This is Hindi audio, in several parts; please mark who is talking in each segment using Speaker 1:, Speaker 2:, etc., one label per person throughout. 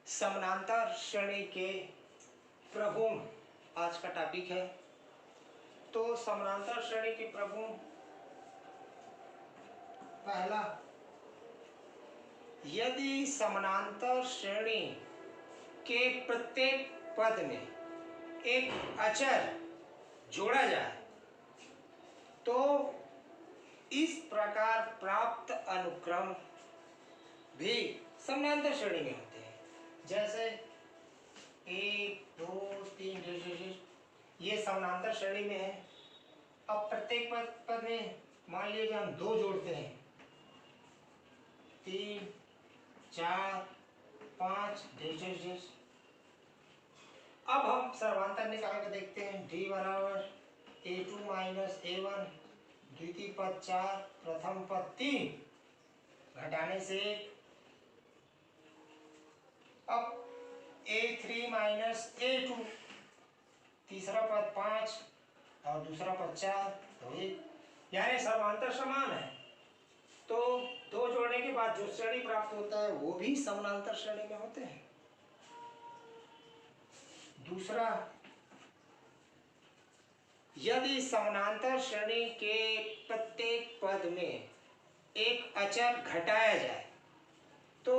Speaker 1: समानांतर श्रेणी के प्रगुण आज का टॉपिक है। तो समानांतर श्रेणी के प्रगुण, पहला, यदि समानांतर श्रेणी के प्रत्येक पद में एक अचर जोड़ा जाए तो इस प्रकार प्राप्त अनुक्रम भी समानांतर श्रेणी में होते हैं। जैसे 1 2 3 ये समानांतर श्रेणी में है। अब प्रत्येक पद में मान लीजिए हम 2 जोड़ते हैं, 3 4 5 अब हम सर्वांतर निकाल कर देखते हैं। d बराबर a2 माइनस a1, द्वितीय पद 4, प्रथम पद 3, घटाने से 1। अब a3 माइनस a2, तीसरा पद 5 और दूसरा पद 4, तो 1, यानी समांतर समान है। तो 2 जोड़ने के बाद जो श्रेणी प्राप्त होता है वो भी समानांतर श्रेणी में होते हैं। दूसरा, यदि समानांतर श्रेणी के प्रत्येक पद में एक अचर घटाया जाए तो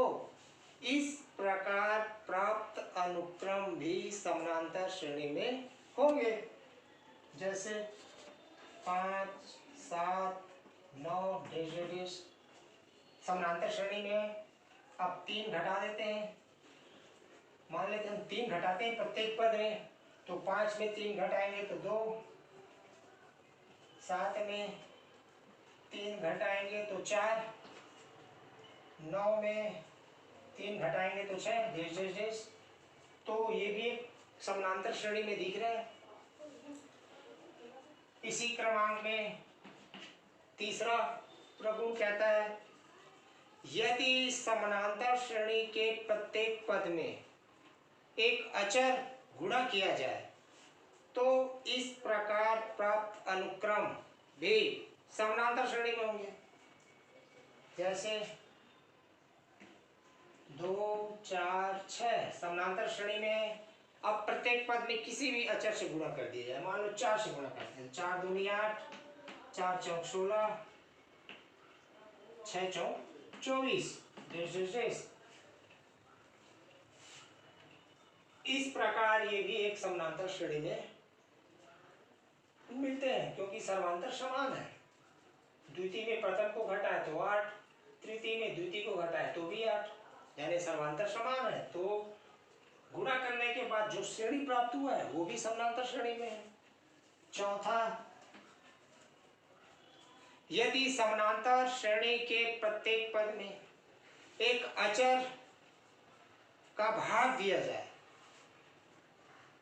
Speaker 1: इस प्रकार प्राप्त अनुक्रम भी समानांतर श्रेणी में होंगे। जैसे 5 7 9 समानांतर श्रेणी में। अब 3 घटा देते हैं। मान लेते हैं 3 घटाते हैं प्रत्येक पद में, तो 5 में 3 घटाएंगे तो 2, 7 में 3 घटाएंगे तो 4, 9 में 3 घटाएंगे तो 6, तो ये भी एक समानांतर श्रेणी में दिख रहा है। इसी क्रमांक में तीसरा प्रगुण कहता है, यदि समानांतर श्रेणी के प्रत्येक पद में एक अचर गुणा किया जाए तो इस प्रकार प्राप्त अनुक्रम भी समानांतर श्रेणी में होंगे। जैसे 2 4 6 समानांतर श्रेणी में। अब प्रत्येक पद में किसी भी अचर से गुणा कर दिया जाए। मान लो 4 से गुणा करते हैं, 4 दूनी 8, 4 चौक 16, 6 चौक 24, इस प्रकार ये भी एक समानांतर श्रेणी में मिलते हैं, क्योंकि सर्वांतर समान है। द्वितीय में प्रथम को घटाए तो 8, तृतीय में द्वितीय को घटाए तो भी 8, यानी सर्वांतर समान है। तो गुणा करने के बाद जो श्रेणी प्राप्त हुआ है वो भी समानांतर श्रेणी में है। चौथा, यदि समानांतर श्रेणी के प्रत्येक पद में एक अचर का भाग दिया जाए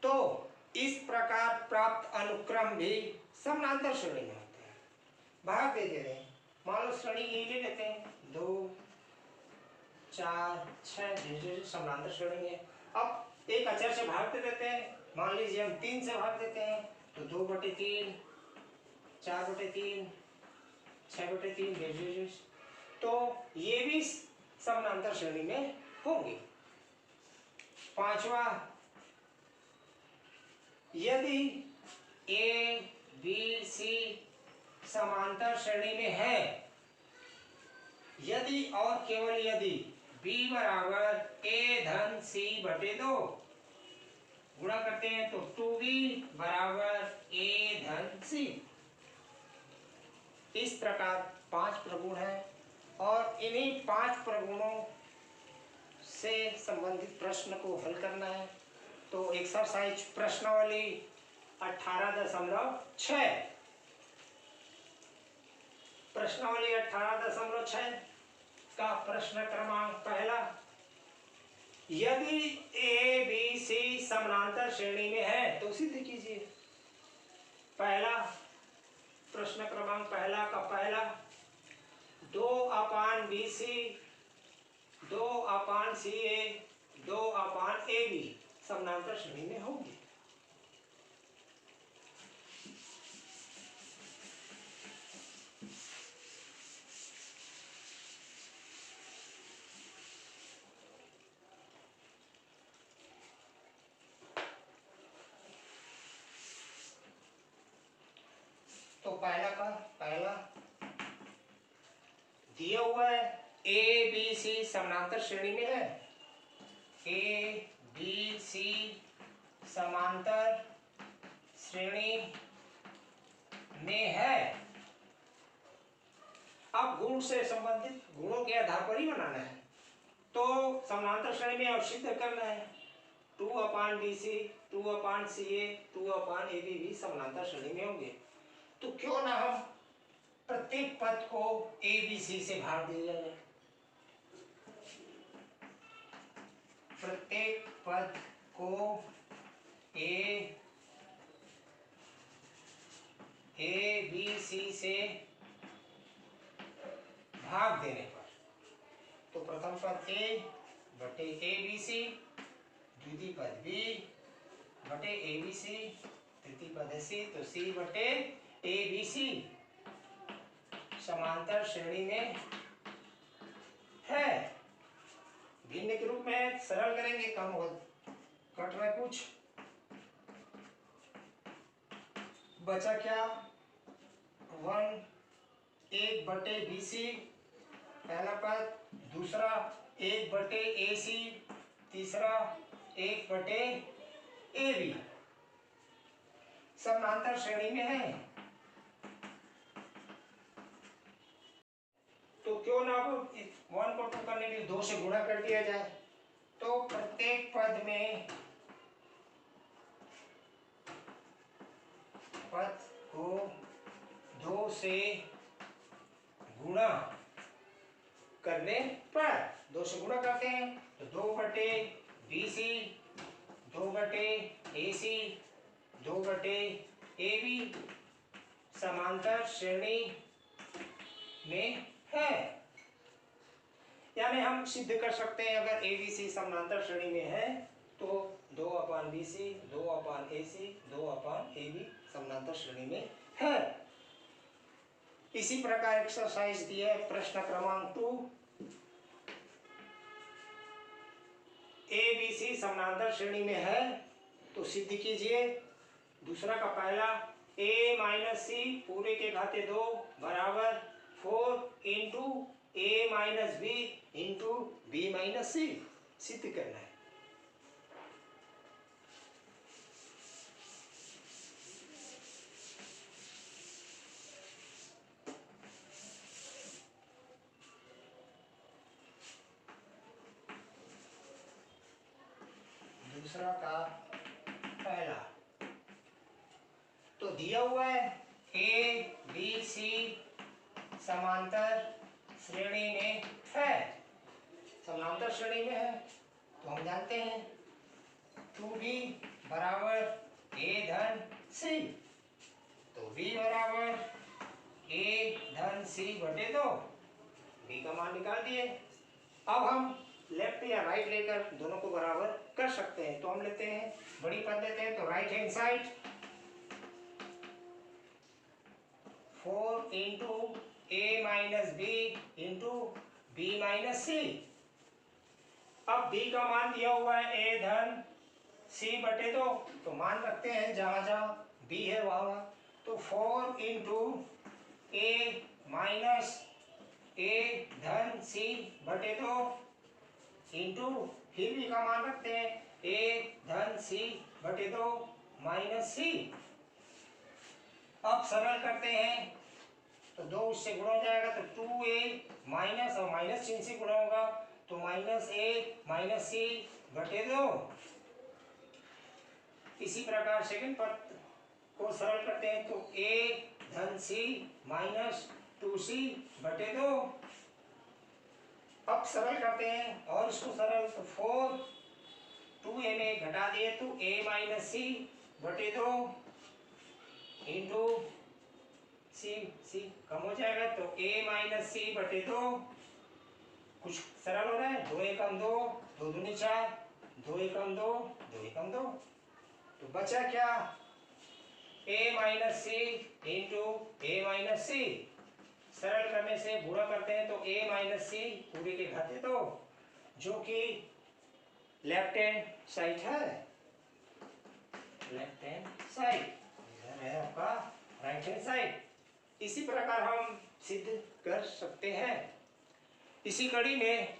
Speaker 1: तो इस प्रकार प्राप्त अनुक्रम भी समानांतर श्रेणी में होते हैं। भाग दे दे रहे हैं। मान लो श्रेणी ये ले लेते हैं, 2 4 6 समानांतर श्रेणी में। अब एक अचर से भाग दे देते हैं। मान लीजिए हम 3 से भाग देते हैं तो 2/3, 4/3, 6/3, तो ये भी समानांतर श्रेणी में होंगे। पांचवा, यदि ए बी सी समांतर श्रेणी में है, यदि और केवल यदि b बराबर a/c/2 गुणा करते हैं तो 2b बराबर a/c। इस प्रकार 5 प्रगुण हैं और इन्हीं 5 प्रगुणों से संबंधित प्रश्न को हल करना है। तो एक्सरसाइज प्रश्नावली 18.6, प्रश्नावली 18.6 का प्रश्न क्रमांक पहला, यदि ए बी सी समानांतर श्रेणी में है तो सिद्ध कीजिए। पहला प्रश्न क्रमांक पहला का पहला, 2/BC 2/CA 2/AB समानांतर श्रेणी में होंगे। समानांतर श्रेणी में है, ए बी सी समांतर श्रेणी में है। अब गुण से संबंधित गुणों के आधार पर ही बनाना है, तो समानांतर श्रेणी में सिद्ध करना है 2/BC 2/CA 2/AB भी समानांतर श्रेणी में होंगे। तो क्यों ना हम प्रत्येक पद को ABC से भाग दिया जाए, प्रत्येक पद को ABC से भाग देने पर, तो प्रथम पद A बटे ABC, द्वितीय पद B बटे ABC, तृतीय पद है C, तो C बटे ABC समांतर श्रेणी में है। भिन्न के रूप में सरल करेंगे, कम हो कट रहा है कुछ, बचा क्या 1 बटे BC पहला पद, दूसरा 1 बटे AC, तीसरा 1 बटे AB समांतर श्रेणी में है। तो क्यों ना 1 को 2 करने के लिए 2 से गुणा कर दिया जाए, तो प्रत्येक पद में पद को 2 से गुणा करने पर, 2 से गुणा करते हैं तो 2 बटे BC 2 बटे AC 2 बटे AB समांतर श्रेणी में है। यानी हम सिद्ध कर सकते हैं अगर ABC समांतर श्रेणी में है तो 2/BC 2/AC 2/AB समांतर श्रेणी में है। इसी प्रकार एक्सरसाइज दिया है प्रश्न क्रमांक 2, ABC समांतर श्रेणी में है तो सिद्ध कीजिए। दूसरा का पहला A माइनस C पूरे के घाते 2 बराबर 4 into A minus B into B minus C सिद्ध करना है। दूसरा का पहला तो दिया हुआ है A B C समांतर श्रेणी में है, समांतर श्रेणी में है तो हम जानते हैं 2B बराबर A धन C, तो B बराबर A धन C बटे 2, B का मान निकाल दिए। अब हम लेफ्ट या राइट लेकर दोनों को बराबर कर सकते हैं, तो हम लेते हैं बड़ी पद लेते हैं, तो right hand side 4 into A minus B into B minus C। अब B का मान दिया हुआ है A धन C बटे 2, तो मान रखते हैं जहां जहां B है वहां, तो 4 इंटू A माइनस A धन C बटे 2 इंटू फिर भी का मान रखते हैं A धन C बटे 2 माइनस C। अब सरल करते हैं तो 2 उससे गुणा हो जाएगा तो 2A माइनस और माइनस चिन्ह से गुणा होगा तो माइनस A माइनस C बटे 2। इसी प्रकार सेकंड पद को सरल करते हैं तो A धन C माइनस 2C बटे 2। अब सरल करते हैं और इसको सरल तो 4 2A में घटा दिए तो A माइनस C बटे 2 इंटू C कम हो जाएगा तो A माइनस C बटे 2, कुछ सरल हो रहा है 2 एकम 2 2 दूनी 4 2 एकम 2 2 एकम 2, तो बचा क्या A minus C into A minus C। सरल करने से गुणा करते हैं तो A माइनस C पूरे के घाते 2 जो कि लेफ्ट हैंड साइड है, लेफ्ट हैंड साइड इधर है आपका राइट हैंड साइड। इसी प्रकार हम सिद्ध कर सकते हैं। इसी कड़ी में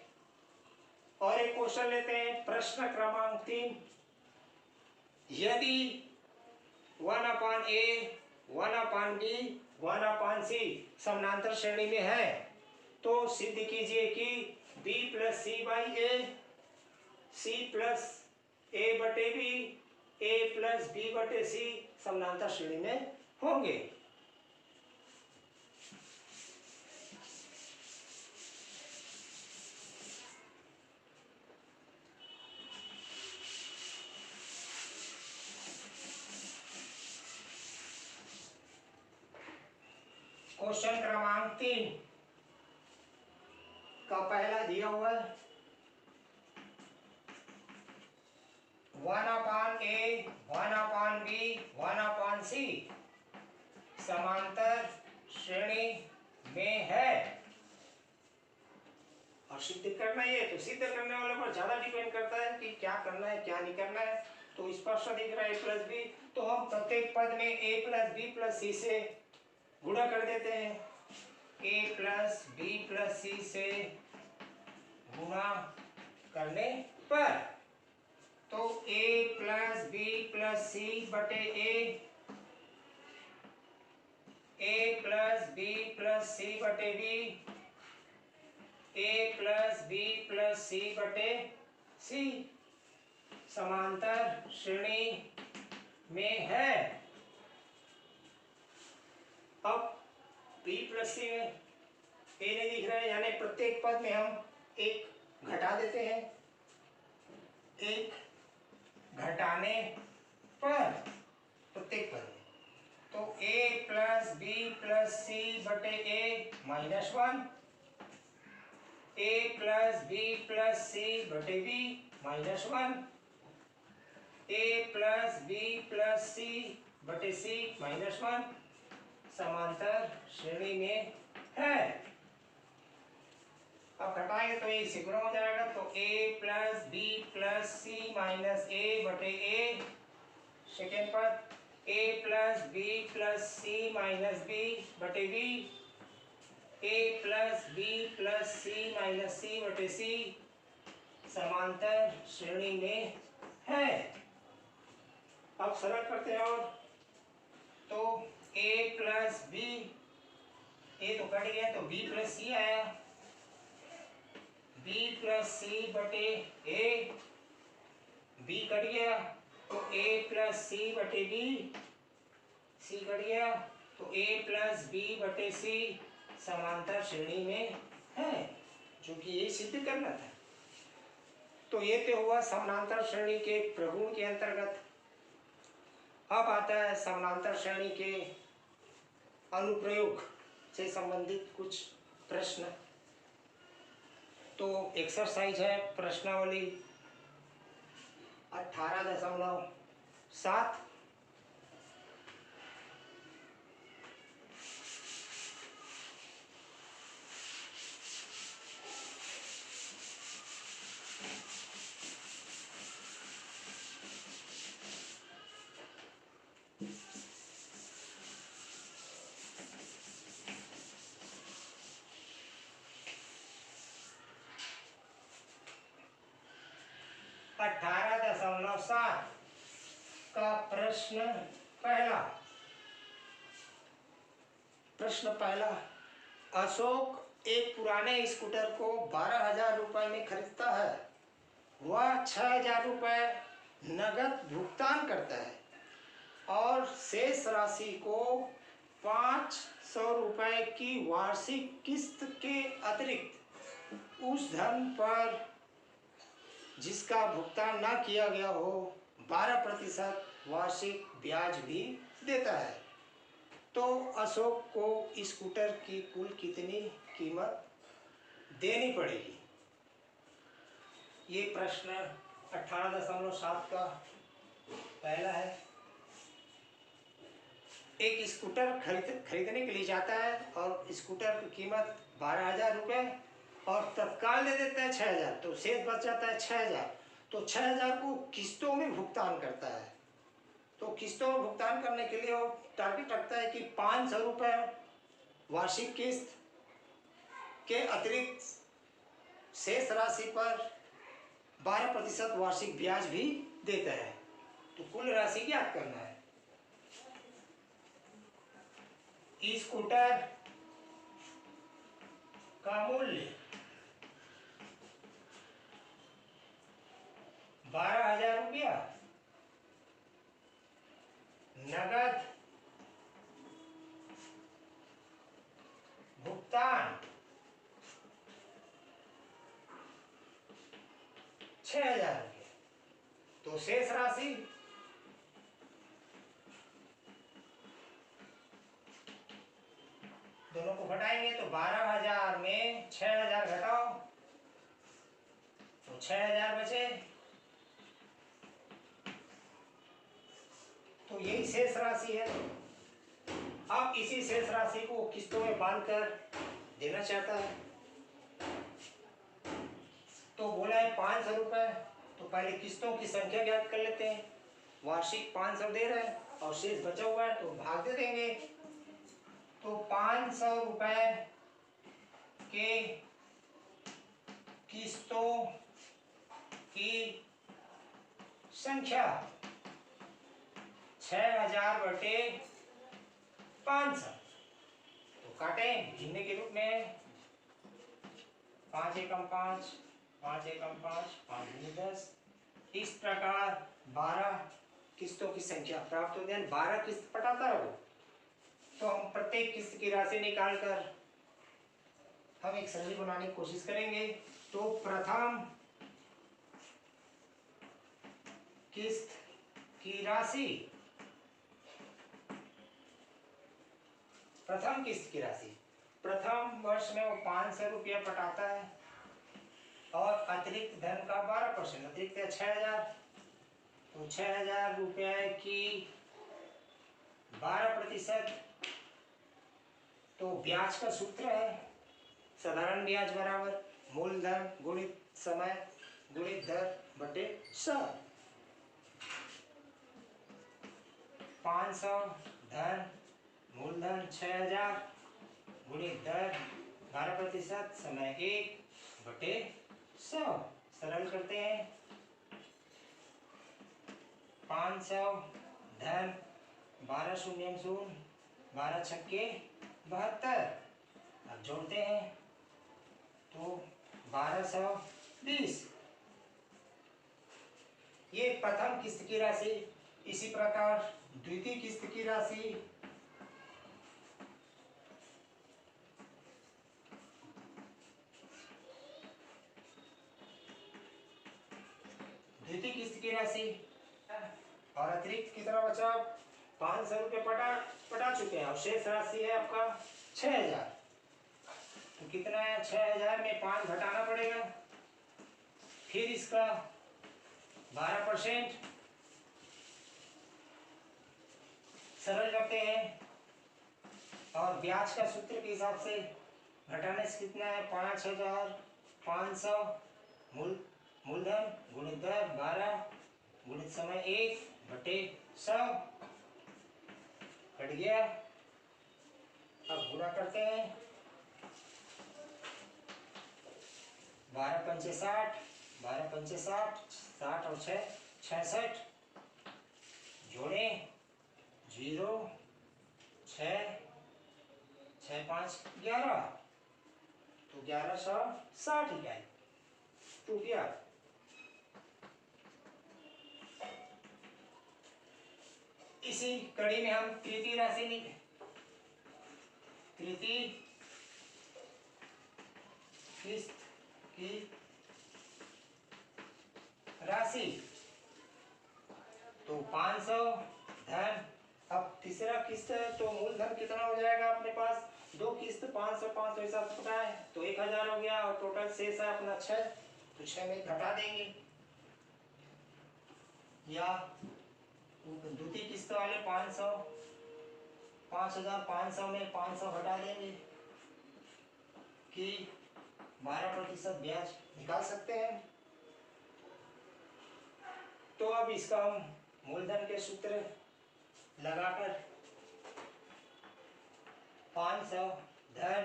Speaker 1: और एक क्वेश्चन लेते हैं, प्रश्न क्रमांक 3। यदि 1/a 1/b 1/c समानांतर श्रेणी में है तो सिद्ध कीजिए कि b + c/a c + a/b a + b/c समानांतर श्रेणी में होंगे। क्वेश्चन क्रमांक 3 का पहला दिया हुआ है 1/a 1/b 1/c समांतर श्रेणी में है और सिद्ध करना है। तो सिद्ध करने वाले पर ज्यादा डिपेंड करता है कि क्या करना है क्या नहीं करना है। तो स्पष्ट दिख रहा है a + b, तो हम प्रत्येक पद में a + b + c से गुणा कर देते हैं। a + b + c से गुणा करने पर तो a + b + c बटे a + b + c बटे b a + b + c बटे c समांतर श्रेणी में है। अब b + c में a नहीं दिख रहा है, यानी प्रत्येक पद में हम एक घटा देते हैं। एक घटाने पर प्रत्येक पद में तो a + b + c बटे a -1 a + b + c बटे b -1 a + b + c बटे c -1 समांतर श्रेणी में है। अब घटाएंगे तो ये गुणा हो जाएगा, तो a + b + c - a बटे a सेकेंड पद a + b + c - b बटे b a + b + c - c बटे c समांतर श्रेणी में है। अब सरल करते हैं और तो a + b a तो कट गया तो b + c आया b + c बटे a b कट गया तो a + c बटे b c कट गया तो a + b बटे c समांतर श्रेणी में है, जो कि ये सिद्ध करना था। तो ये तो हुआ समानांतर श्रेणी के प्रगुण के अंतर्गत। अब आता है समानांतर श्रेणी के अनुप्रयोग से संबंधित कुछ प्रश्न। तो एक्सरसाइज है प्रश्नावली 18.7 18.7 का प्रश्न पहला। अशोक एक पुराने स्कूटर को 12,000 रुपए में खरीदता है। वह 6,000 रुपए नगद भुगतान करता है और शेष राशि को 500 रुपए की वार्षिक किस्त के अतिरिक्त उस धन पर जिसका भुगतान न किया गया हो 12% वार्षिक ब्याज भी देता है। तो अशोक को स्कूटर की कुल कितनी कीमत देनी पड़ेगी? ये प्रश्न 18.7 का पहला है। एक स्कूटर खरीदने के लिए जाता है और स्कूटर की कीमत 12,000 रुपये और तत्काल दे देता है 6,000, तो शेष बच जाता है 6,000। तो 6,000 को किस्तों में भुगतान करता है। तो किस्तों में भुगतान करने के लिए वो टारगेट रखता है कि 500 रुपये वार्षिक किस्त के अतिरिक्त शेष राशि पर 12% वार्षिक ब्याज भी देता है। तो कुल राशि ज्ञात करना है। स्कूटर का मूल्य 12,000 रुपया, नगद भुगतान 6,000 रुपया। तो शेष राशि दोनों को घटाएंगे तो 12,000 में 6,000 घटाओ तो 6,000 बचे। तो यही शेष राशि है। अब इसी शेष राशि को किस्तों में बांधकर देना चाहता है। तो बोला है 500 रुपए, तो पहले किस्तों की संख्या ज्ञात कर लेते हैं। वार्षिक 500 दे रहे हैं और शेष बचा हुआ है तो भाग दे देंगे। तो 500 रुपए के किस्तों की संख्या 6,000 बटे 500। तो काटें भिन्न के रूप में 5 एकम 5, 5 एकम 5, 5 दूनी 10। इस प्रकार 12 किस्तों की संख्या प्राप्त हो गई। 12 किस्त पटाता रहो तो हम प्रत्येक किस्त की राशि निकालकर हम एक सरली बनाने की कोशिश करेंगे। तो प्रथम किस्त की राशि, प्रथम किस्त की राशि प्रथम वर्ष में वो 500 रुपया पटाता है और अतिरिक्त धन का 12%, अतिरिक्त है 6,000। तो 6,000 रुपये की 12%। तो ब्याज का सूत्र है साधारण ब्याज बराबर मूलधन गुणित समय गुणित दर बटे 100। 500 धन मूलधन 6,000 गुणित दर 12%, समय 1 बटे 100। सरल करते हैं। 500 धन 12 शून्य 12 छक्के 72। अब जोड़ते हैं तो 1220। ये प्रथम किस्त की राशि। इसी प्रकार द्वितीय किस्त की राशि और अतिरिक्त कितना बचा? 500 रुपये पटा चुके हैं और शेष राशि है आपका 6,000। तो कितना है? 6,000 में 5 घटाना पड़ेगा, फिर इसका 12% सरल करते हैं और ब्याज का सूत्र के हिसाब से घटाने से कितना है? 5,500 मूलधन गुणित दर 12 गुणित समय 1 बटे 100 कट गया। अब गुणा करते हैं। 12 पंचे 60, 12 पंचे 60, 60 और 6 66। जोड़े 0 6 6 5 11। तो 1160 इकाई टूट गया। इसी कड़ी में हम तृतीय राशि तृतीय किस्त की राशि तो 500 धन। अब तीसरा किस्त है तो मूलधन कितना हो जाएगा अपने पास? 2 किस्त 500 500 हिसाब से पता है तो 1,000 हो गया और टोटल शेष है अपना 6। तो 6 में घटा देंगे या द्वितीय किस्त वाले 500 5,500 में 500 घटा देंगे कि 12% ब्याज निकाल सकते हैं। तो अब इसका हम मूलधन के सूत्र लगाकर 500 धन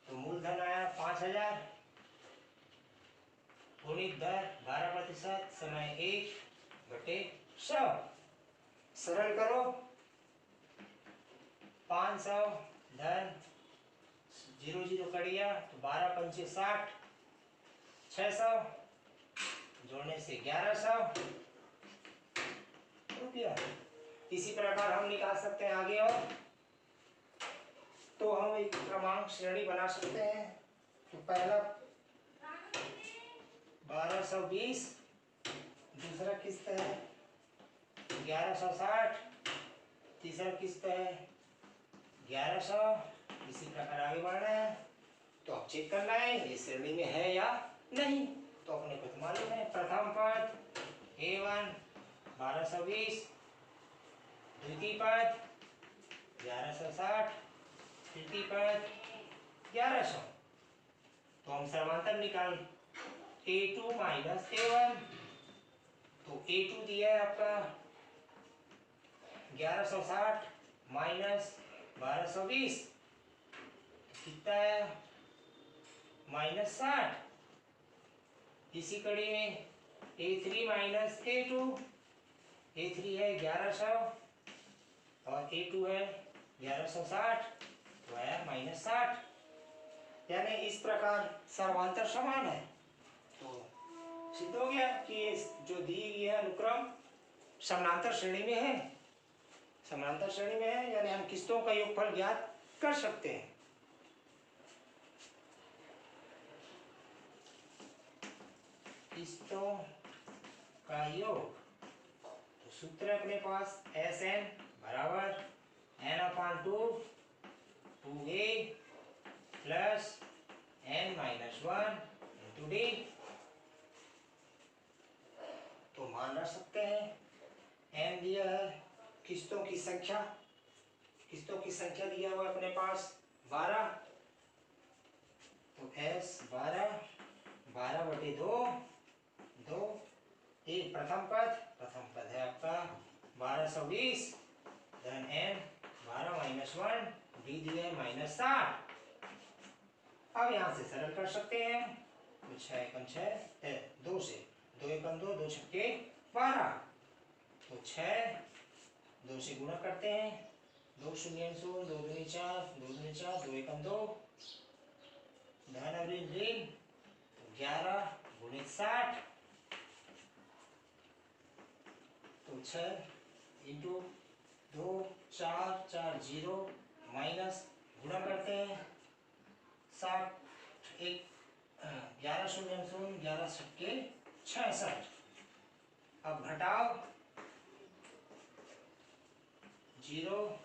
Speaker 1: तो मूलधन आया 5,000 गुणित गुणित दर 12% समय 1/100। सरल करो, 500 धन 0 0 कट गया तो 12 पंचे 60, 600 जोड़ने से 1100 रुपया। इसी प्रकार हम निकाल सकते हैं आगे, और तो हम एक क्रमांक श्रेणी बना सकते हैं। तो पहला 1220, दूसरा किस्त है 1160, तीसरा किस्त है 1100। इसी प्रकार आगे बढ़ना है। तो अब चेक करना है ये श्रेणी में है या नहीं। तो अपने को तो मालूम है, प्रथम पद A1 1220, द्वितीय पद 1160, तृतीय पद 1100। तो हम समांतर निकाल A2 माइनस A1। तो A2 दिया है आपका 1160 माइनस 1220, कितना है -60। इसी कड़ी में A3 माइनस A2, A3 है 1100 और A2 है 1160, तो आया -60। यानी इस प्रकार सर्वांतर समान है। तो सिद्ध हो गया कि ये जो दी गई है अनुक्रम समानांतर श्रेणी में है। समानांतर श्रेणी में है यानी हम किस्तों का योगफल ज्ञात कर सकते हैं। किस्तों का योग, तो सूत्र है अपने पास Sn बराबर n/2 2a plus n-1 into d। तो मान रख सकते हैं n दिया है किस्तों की संख्या, किस्तों की संख्या दिया हुआ अपने पास 12। तो S 12/2 2। एक प्रथम पद है आपका 1220 धन n 12-1 d दिया है -60। अब यहाँ से सरल कर सकते हैं। तो 6 एकम 6 2 से 2 एकम 2 2 छक्के 12। तो 6 2 से गुणा करते हैं, 2 शून्य 0 2 दूनी 4 2 दूनी 4 2 एकम 2 धन और ऋण 11 गुणित 60। तो 6 इंटू 2 4 4 0 माइनस गुणा करते हैं 60 एक 11 शून्य 0 11 छक्के 66। अब घटाओ 0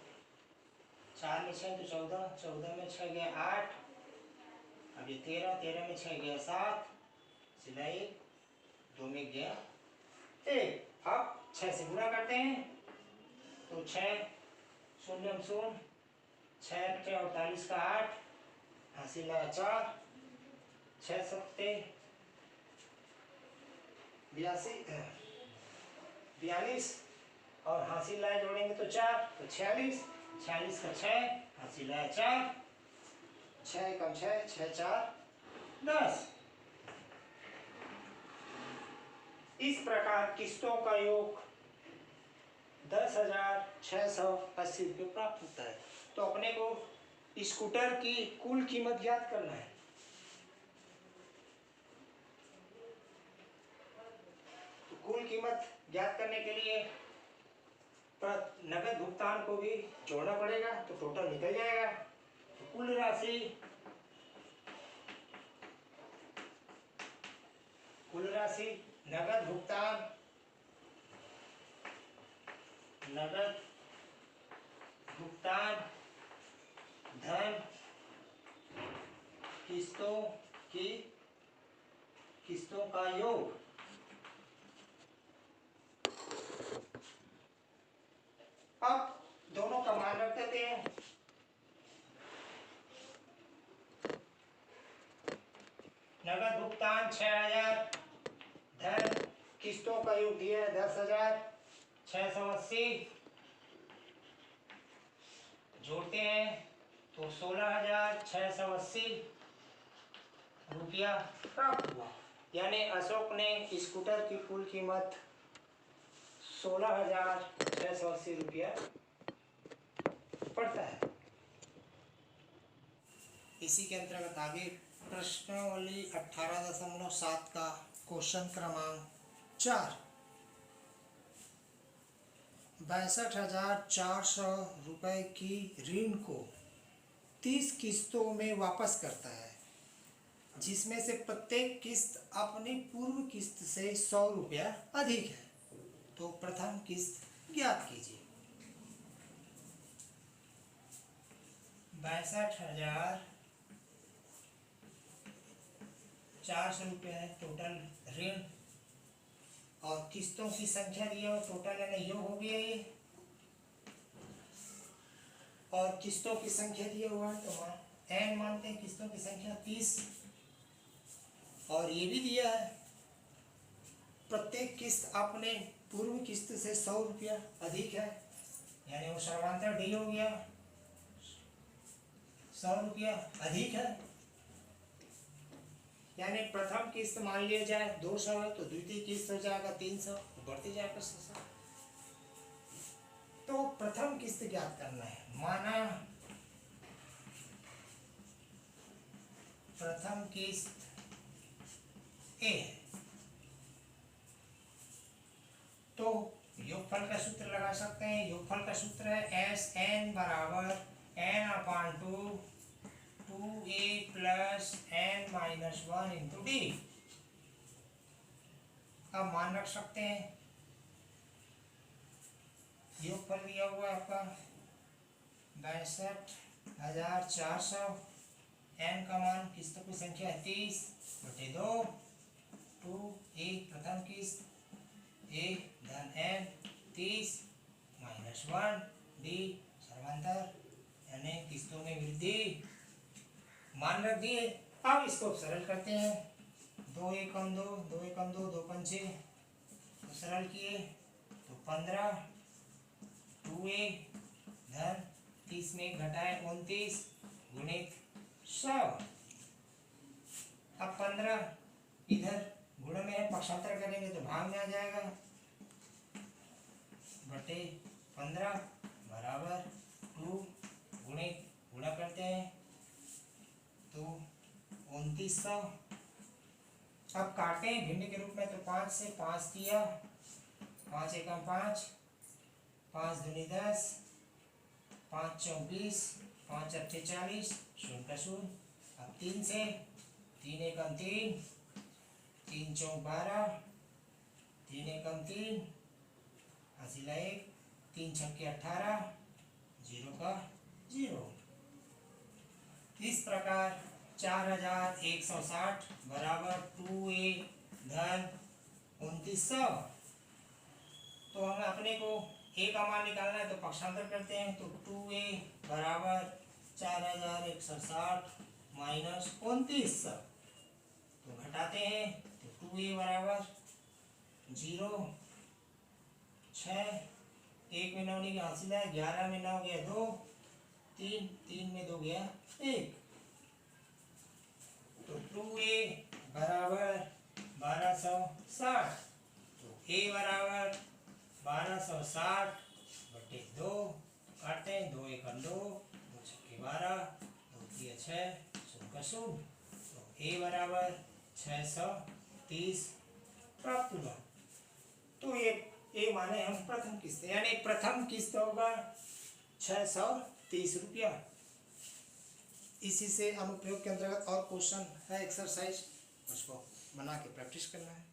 Speaker 1: 4 में 6 तो 14 14 में 6 गया 8। अब ये 13 13 में 6 गया 7, सिलाई 2 में गया 1। अब 6 से गुणा करते हैं तो 6 शून्य 0 6 48 का 8 हासिल है 4 6 सत्ते 42 और हासिल लाए जोड़ेंगे तो 4 तो 46 46 का 6 हासिल है 4 6 कम 6 6 4 10। इस प्रकार किस्तों का योग 10,680 रुपये प्राप्त होता है। तो अपने को स्कूटर की कुल कीमत ज्ञात करना है। तो कुल कीमत ज्ञात करने के लिए नगद भुगतान को भी जोड़ना पड़ेगा, तो टोटल निकल जाएगा। तो कुल राशि नगद भुगतान धन किस्तों का योग। अब दोनों का मान रख देते हैं। नगद भुगतान 6000 धन किस्तों का योग दिया है 10,680। जोड़ते हैं तो 16,680 रुपया प्राप्त हुआ। यानी अशोक ने स्कूटर की कुल कीमत 16,680 रुपया पड़ता है। इसी के अंतर्गत आगे प्रश्नावली 18.7 का क्वेश्चन क्रमांक 4, 62,400 रुपये की ऋण को 30 किस्तों में वापस करता है, जिसमें से प्रत्येक किस्त अपनी पूर्व किस्त से 100 रुपया अधिक है। तो प्रथम किस्त ज्ञात कीजिए। 62,400 रुपये है टोटल ऋण, और किस्तों की संख्या दी है टोटल, यानी योग हो गया ये, और किस्तों की संख्या दिया हुआ है तो n मानते हैं किस्तों की संख्या 30, और ये भी दिया है प्रत्येक किस्त अपने पूर्व किस्त से 100 रुपया अधिक है, यानी वो सर्वांतर डी हो गया, 100 रुपया अधिक है। यानी प्रथम किस्त मान लिया जाए 200 है तो द्वितीय किस्त हो जाएगा 300, बढ़ती जाएगा 100। तो प्रथम किस्त ज्ञात करना है। माना प्रथम किस्त ए है, तो योगफल का सूत्र लगा सकते हैं। योगफल का सूत्र है एस एन बराबर n/2 2a plus n-1 into D. अब मान रख सकते हैं, योगफल दिया हुआ है आपका 62,400, n का मान किस्तों की संख्या है 30/2, 2a प्रथम किस्त a धन n 30-1 d सर्वांतर, यानी किस्तों में वृद्धि। मान रख दिए। अब इसको सरल करते हैं। 2 एकम 2, 2 एकम 2, 2 पंचे, तो सरल किए तो 15, 2a धन 30 में घटाए 29 गुणित 100। अब 15 इधर गुण में है, पक्षांतर करेंगे तो भाग में आ जाएगा, बटे 15 बराबर 2 गुणित गुणा करते हैं तो 2900। अब काटे भिन्न के रूप में, तो 5 से 5 दिया, 5 एकम 5, 5 दूनी 10, 5 चौक 20, 5 अट्ठे 40, 0 0। अब 3 से, 3 एकम 3, 3 चौक 12, 3 एकम 3, हासिल 1, 3 छक्के 18, 0 का 0। इस प्रकार 4160 बराबर 2a धन 2900। तो हमें अपने को a का मान निकालना है, तो पक्षांतर करते हैं, तो 2a बराबर 4160 माइनस 2900, तो घटाते हैं तो 2a बराबर 0, 6, 1 में 9 की हासिल है, 11 में 9 गया 2, 3, 3 में 2 गया 1, तो 2a बराबर 1260, तो a बराबर 1260 बटे 2, काटते हैं, 2 एकम 2, 2 छक्के 12, 2 तिया 6, 0 का 0, तो a बराबर 630 प्राप्त हुआ। तो ये माने हम प्रथम किस्त, यानी प्रथम किस्त होगा 630 रुपया। इसी से अनुप्रयोग के अंतर्गत और क्वेश्चन है एक्सरसाइज, उसको बना के प्रैक्टिस करना है।